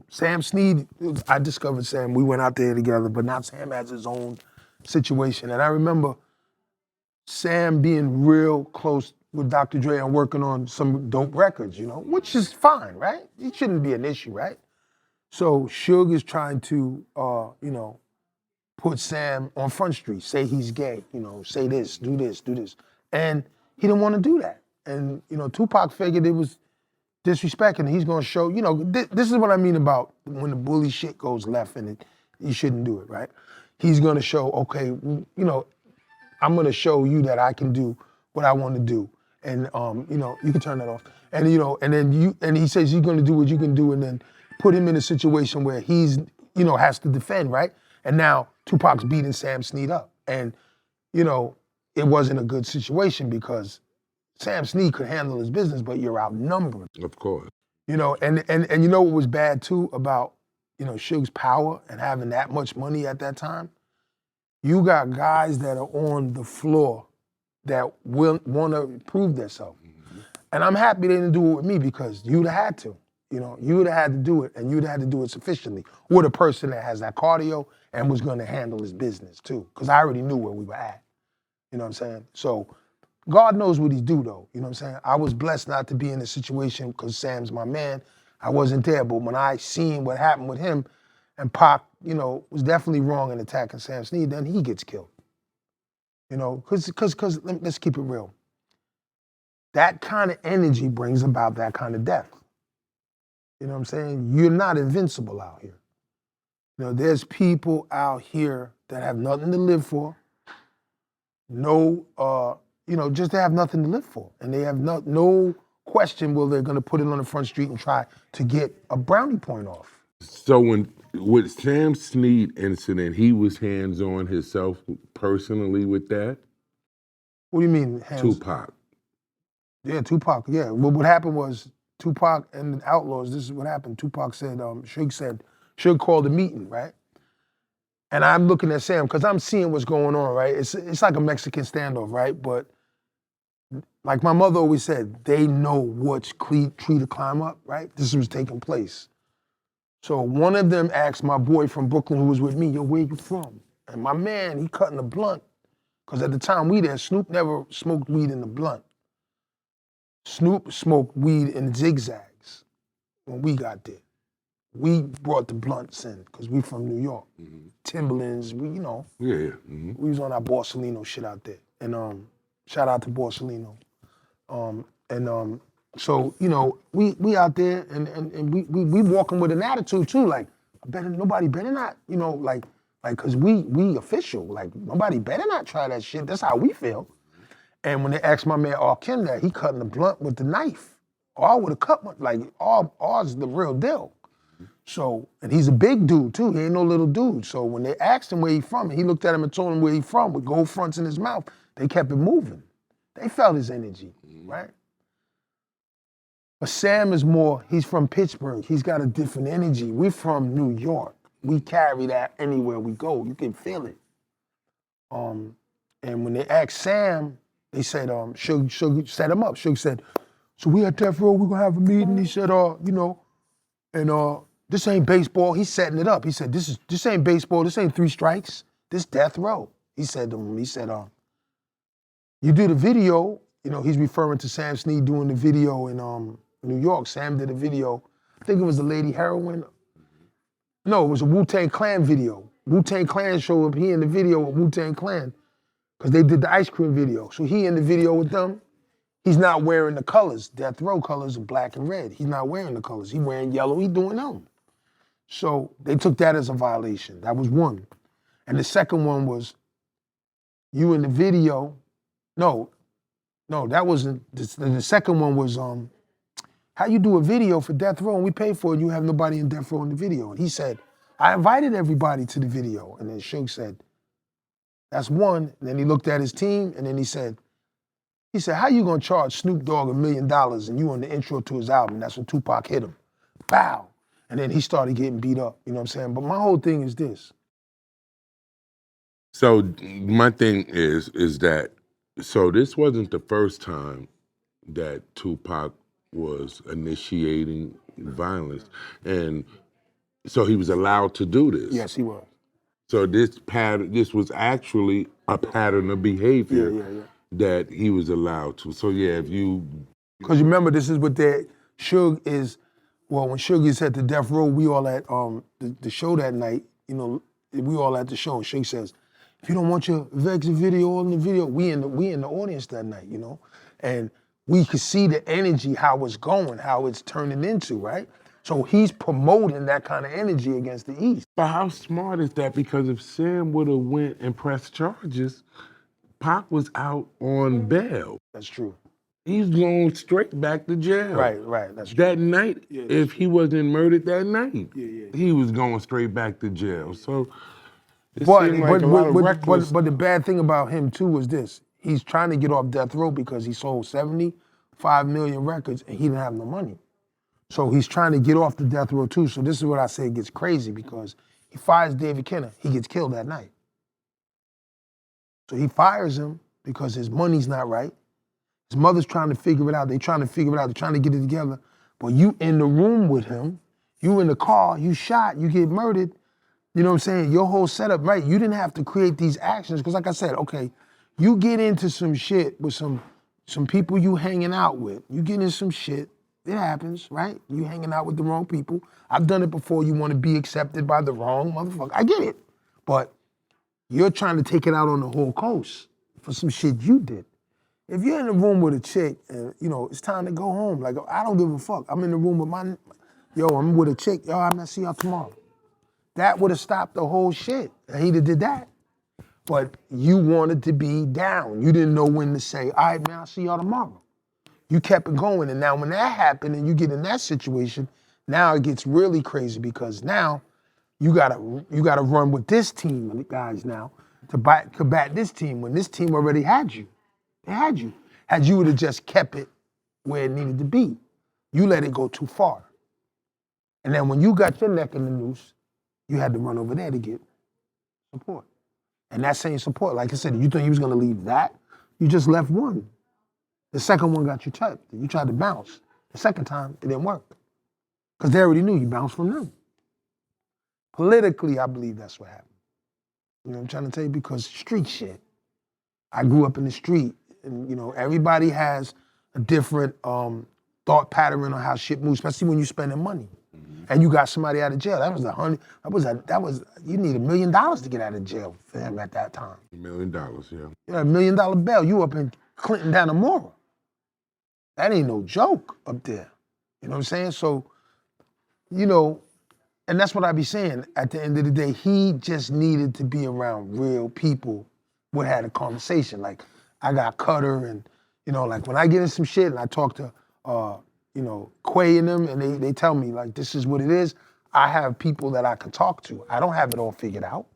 Sam Sneed, I discovered Sam, we went out there together, but now Sam has his own situation. And I remember Sam being real close with Dr. Dre and working on some dope records, which is fine, right? It shouldn't be an issue, right? So Suge is trying to, put Sam on Front Street, say he's gay, say this, do this, do this. And he didn't want to do that. And, Tupac figured it was disrespect, and he's gonna show, this is what I mean about when the bully shit goes left and you shouldn't do it, right? He's gonna show, okay, I'm gonna show you that I can do what I want to do. And, you can turn that off. And, and he says he's gonna do what you can do, and then put him in a situation where he's, has to defend, right? And now Tupac's beating Sam Sneed up. And, it wasn't a good situation because Sam Sneed could handle his business, but you're outnumbered. Of course. And you know what was bad too about, Suge's power and having that much money at that time? You got guys that are on the floor that will want to prove themselves. Mm-hmm. And I'm happy they didn't do it with me because you'd have had to. You would have had to do it, and you'd have had to do it sufficiently with a person that has that cardio and was going to handle his business too. Because I already knew where we were at. You know what I'm saying? So God knows what he do though. You know what I'm saying? I was blessed not to be in a situation because Sam's my man. I wasn't there, but when I seen what happened with him and Pac, was definitely wrong in attacking Sam Sneed, then he gets killed. Because let's keep it real. That kind of energy brings about that kind of death. You know what I'm saying? You're not invincible out here. There's people out here that have nothing to live for. Just they have nothing to live for. And they have no question will they're gonna put it on the front street and try to get a brownie point off. So with Sam Sneed incident, he was hands-on himself personally with that? What do you mean hands-on? Tupac. Yeah, Tupac, yeah. Well, what happened was Tupac and the Outlaws, this is what happened. Tupac said, Suge called a meeting, right? And I'm looking at Sam, because I'm seeing what's going on, right? It's like a Mexican standoff, right? But like my mother always said, they know which tree to climb up, right? This was taking place. So one of them asked my boy from Brooklyn who was with me, yo, where you from? And my man, he cutting a blunt. Because at the time we there, Snoop never smoked weed in the blunt. Snoop smoked weed in zigzags when we got there. We brought the blunts in because we from New York. Mm-hmm. Timberlands, Yeah. Mm-hmm. We was on our Borsalino shit out there. And shout out to Borsalino. So, we out there and we walking with an attitude too, like, nobody better not, cause we official, like nobody better not try that shit. That's how we feel. And when they asked my man Kim that, he cutting the blunt with the knife. All with a cut, like ours the real deal. So, and he's a big dude too, he ain't no little dude. So when they asked him where he from, he looked at him and told him where he from with gold fronts in his mouth. They kept it moving. They felt his energy, right? But Sam is more, he's from Pittsburgh. He's got a different energy. We're from New York. We carry that anywhere we go. You can feel it. And when they asked Sam, they said, Suge set him up. Suge said, so we at Death Row, we're gonna have a meeting. He said, this ain't baseball. He's setting it up. He said, this ain't baseball. This ain't 3 strikes. This Death Row. He said to him, you do the video. He's referring to Sam Sneed doing the video in New York. Sam did a video. I think it was the Lady Heroin. No, it was a Wu-Tang Clan video. Wu-Tang Clan showed up. He in the video with Wu-Tang Clan because they did the ice cream video. So he in the video with them. He's not wearing the colors. Death Row colors are black and red. He's not wearing the colors. He wearing yellow. He doing them. So they took that as a violation. That was one. And the second one was you in the video. No, that wasn't. The second one was how you do a video for Death Row and we pay for it, you have nobody in Death Row in the video. And he said, I invited everybody to the video. And then Suge said, that's one. And then he looked at his team and then he said, how you gonna charge Snoop Dogg $1 million and you on the intro to his album? That's when Tupac hit him. Bow. And then he started getting beat up, you know what I'm saying? But my whole thing is this. So my thing is that, so this wasn't the first time that Tupac was initiating violence. And So he was allowed to do this. Yes, he was. So this was actually a pattern of behavior Yeah. that he was allowed to. So yeah, if you Because remember, this is what Suge is. Well, when Suge is at the death row, we all at the show that night. You know, we all at the show. And Suge says, "If you don't want your Vex video on the video, we in the audience that night." You know, and we could see the energy, how it's going, how it's turning into, right? So he's promoting that kind of energy against the East. But how smart is that? Because if Sam would have went and pressed charges, Pac was out on bail. That's true. He's going straight back to jail. Right. That's true. That night, if he wasn't murdered that night, Yeah. he was going straight back to jail. So it But, seemed like a lot of reckless. but the bad thing about him too was this: he's trying to get off death row because he sold 75 million records and he didn't have no money. So he's trying to get off the death row too. So this is what I say gets crazy, because he fires David Kenner, he gets killed that night. So he fires him because his money's not right. His mother's trying to figure it out. They're trying to figure it out. They're trying to get it together. But you in the room with him, you in the car, you shot, you get murdered. You know what I'm saying? Your whole setup, right? You didn't have to create these actions. Because like I said, okay, you get into some shit with some people you hanging out with. You get into some shit. It happens, right? You hanging out with the wrong people. I've done it before. You want to be accepted by the wrong motherfucker. I get it. But you're trying to take it out on the whole coast for some shit you did. If you're in the room with a chick and, you know, it's time to go home, like, I don't give a fuck. I'm in the room with I'm with a chick. Yo, I'm gonna see y'all tomorrow. That would have stopped the whole shit. He'd have did that. But you wanted to be down. You didn't know when to say, all right, man, I'll see y'all tomorrow. You kept it going, and now when that happened and you get in that situation, now it gets really crazy, because now you gotta run with this team of guys now to combat this team when this team already had you. They had you. Had you would have just kept it where it needed to be, you let it go too far. And then when you got your neck in the noose, you had to run over there to get support. And that same support, like I said, you thought he was gonna leave that, you just left one. The second one got you touched. You tried to bounce. The second time, it didn't work. Because they already knew you bounced from them. Politically, I believe that's what happened. You know what I'm trying to tell you? Because street shit. I grew up in the street, and you know, everybody has a different thought pattern on how shit moves, especially when you're spending money. And you got somebody out of jail. You need $1 million to get out of jail for him at that time. $1 million, yeah. You had $1 million bail. You up in Clinton down the Mora. That ain't no joke up there. You know what I'm saying? So, you know, and that's what I be saying. At the end of the day, he just needed to be around real people who had a conversation. Like, I got Cutter, and, you know, like when I get in some shit and I talk to, you know, Quay and them, and they tell me, like, this is what it is, I have people that I can talk to. I don't have it all figured out.